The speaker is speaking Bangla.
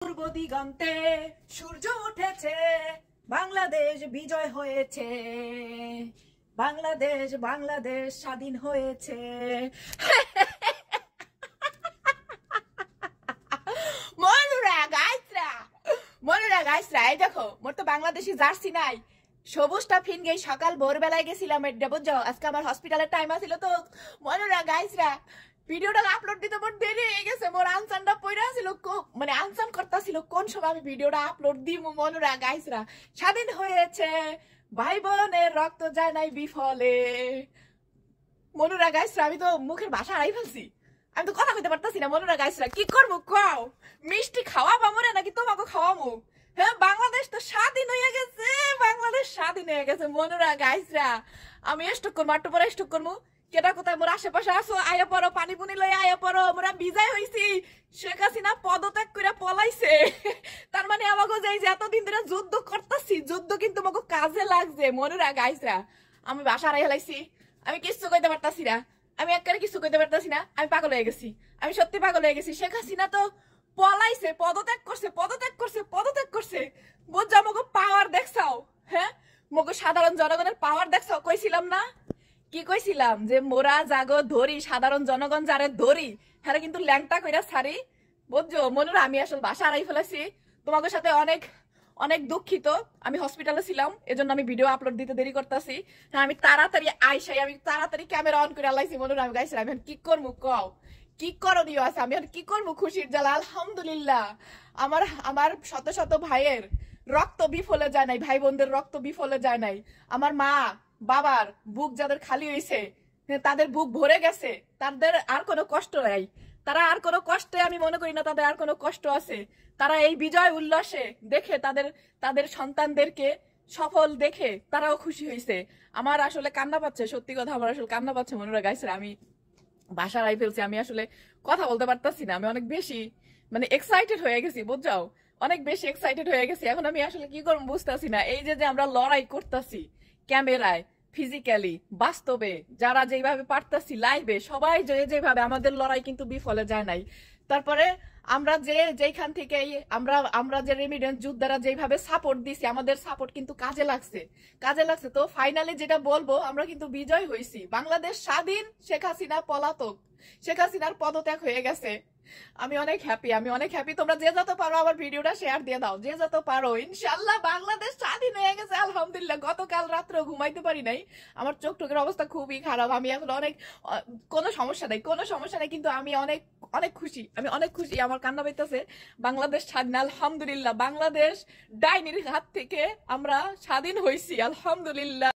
পূর্ব দিগন্তে সূর্য উঠেছে, বাংলাদেশ বিজয় হয়েছে, বাংলাদেশ বাংলাদেশ স্বাধীন হয়েছে। মনুরা গাইসরা এই দেখো, মোর তো বাংলাদেশি জার্সি নাই, সবুজটা ফিন গেই সকাল ভোরবেলায় গেছিলাম এটা বুঝছো, আজকে আমার হসপিটালের টাইম আছিল তো। মনুরা গাইসরা ভিডিওটা আপলোড দিতে মোর দেরি হয়ে গেছে, মোর আনসানটা পড়ে আছিল, মানে আনসান করতেছিল কোন সময় আমি ভিডিওটা আপলোড দিব। মনুরা গাইসরা স্বাধীন হয়েছে, ভাই বোনের রক্ত যায় নাই বিফলে। মনুরা গাইসরা আমি তো মুখের ভাষা হারাই ফেলছি, আমি তো কথা কইতে পারতাছি না। মনুরা গাইসরা কি করবো কও, মিষ্টি খাওয়াবো মরে নাকি তোমাকে খাওয়াবো? হ্যাঁ, বাংলাদেশ তো স্বাধীন হয়ে গেছে, বাংলাদেশ স্বাধীন হয়ে গেছে। মনুরা গাইসরা আমি স্টক করবো, একটু পরে স্টক করবো। কেটা কোথায় মোর আশেপাশে আসো, আয়া পড়ো, পানি পুনি লই আয়া পড়ো। মোরা বিজয় হইছি, শেখ হাসিনা পদত্যাগ করে পলাইছে। তার মানে আমাকে যে এতদিন ধরে যুদ্ধ করতেছি, যুদ্ধ কিন্তু আমাকে কাজে লাগছে। মনুরা গাইসরা আমি বাসা হারাই হেলাইছি, আমি কিচ্ছু কইতে পারতাছি না, আমি একবারে কিছু কইতে পারতাছি না, আমি পাগল হয়ে গেছি, আমি সত্যি পাগল হয়ে গেছি। শেখ হাসিনা তো পলাইছে, পদত্যাগ করছে, পদত্যাগ করছে, পদত্যাগ করছে। বুঝছো আমাকে পাওয়ার দেখছাও? হ্যাঁ, মগো সাধারণ জনগণের পাওয়ার দেখছাও? কইছিলাম না, কি কইছিলাম যে মোরা জাগো ধরি, সাধারণ জনগণ যারে ধরি হ্যাঁ কিন্তু ল্যাংটা কইরা ছাড়ি। বুঝছো মনুরা আমি আসলে বাসা হারাই ফেলেছি, তোমাদের সাথে অনেক অনেক দুঃখিত। আমি হসপিটালে ছিলাম, এজন্য আমি ভিডিও আপলোড দিতে দেরি করতেছি। হ্যাঁ, আমি তাড়াতাড়ি আইসাই আমি তাড়াতাড়ি ক্যামেরা অন করে আলাইছি। মনুরা আমি গাইছিলাম, আমি কি করবো কও, কি করণীয় আছে, আমি কি করবো খুশির জ্বালা। আলহামদুলিল্লাহ আমার আমার শত শত ভাইয়ের রক্ত বিফলে যায় নাই, ভাই বোনদের রক্ত বিফলে যায় নাই। আমার মা বাবার বুক যাদের খালি হয়েছে, তাদের বুক ভরে গেছে, তাদের আর কোনো কষ্ট নাই, তারা আর কোনো কষ্টে আমি মনে করি না তাদের আর কোনো কষ্ট আছে। তারা এই বিজয় উল্লাসে দেখে তাদের তাদের সন্তানদেরকে সফল দেখে তারাও খুশি হয়েছে। আমার আসলে কান্না পাচ্ছে, সত্যি কথা আমার আসলে কান্না পাচ্ছে। মনুরা গাইছে আমি বাসা হারাই ফেলছি, আমি আসলে কথা বলতে পারতাছি না, আমি অনেক বেশি মানে এক্সাইটেড হয়ে গেছি বুঝছো, অনেক বেশি এক্সাইটেড হয়ে গেছি। এখন আমি আসলে কি করবো বুঝতেছি না। এই যে আমরা লড়াই করতেছি ক্যামেরায়, ফিজিক্যালি, বাস্তবে যারা যেভাবে পারতাছি লাইভে, সবাই যেভাবে, আমাদের লড়াই কিন্তু বিফলে যায় নাই। তারপরে আমরা যেখান থেকে আমরা আমরা যে রেমিডেন্স যোদ্ধারা যেভাবে সাপোর্ট দিছি, আমাদের সাপোর্ট কিন্তু কাজে লাগছে, কাজে লাগছে। তো ফাইনালি যেটা বলবো, আমরা কিন্তু বিজয় হয়েছি, বাংলাদেশ স্বাধীন, শেখ হাসিনা পলাতক, শেখ হাসিনার পদত্যাগ হয়ে গেছে। আমি অনেক হ্যাপি, আমি অনেক হ্যাপি। তোমরা যে যত পারো আমার ভিডিওটা শেয়ার দিয়ে দাও, যে যত পারো। ইনশাল্লাহ বাংলাদেশ স্বাধীন হয়ে গেছে আলহামদুলিল্লাহ। গতকাল রাত্রে ঘুমাইতে পারি নাই, আমার চোখ টোকের অবস্থা খুবই খারাপ। আমি এখন অনেক কোনো সমস্যা নাই, কোনো সমস্যা নাই, কিন্তু আমি অনেক অনেক খুশি, আমি অনেক খুশি, আমার কান্না পাইতেছে। বাংলাদেশ স্বাধীন আলহামদুলিল্লাহ, বাংলাদেশ ডাইনির হাত থেকে আমরা স্বাধীন হয়েছি আলহামদুলিল্লাহ।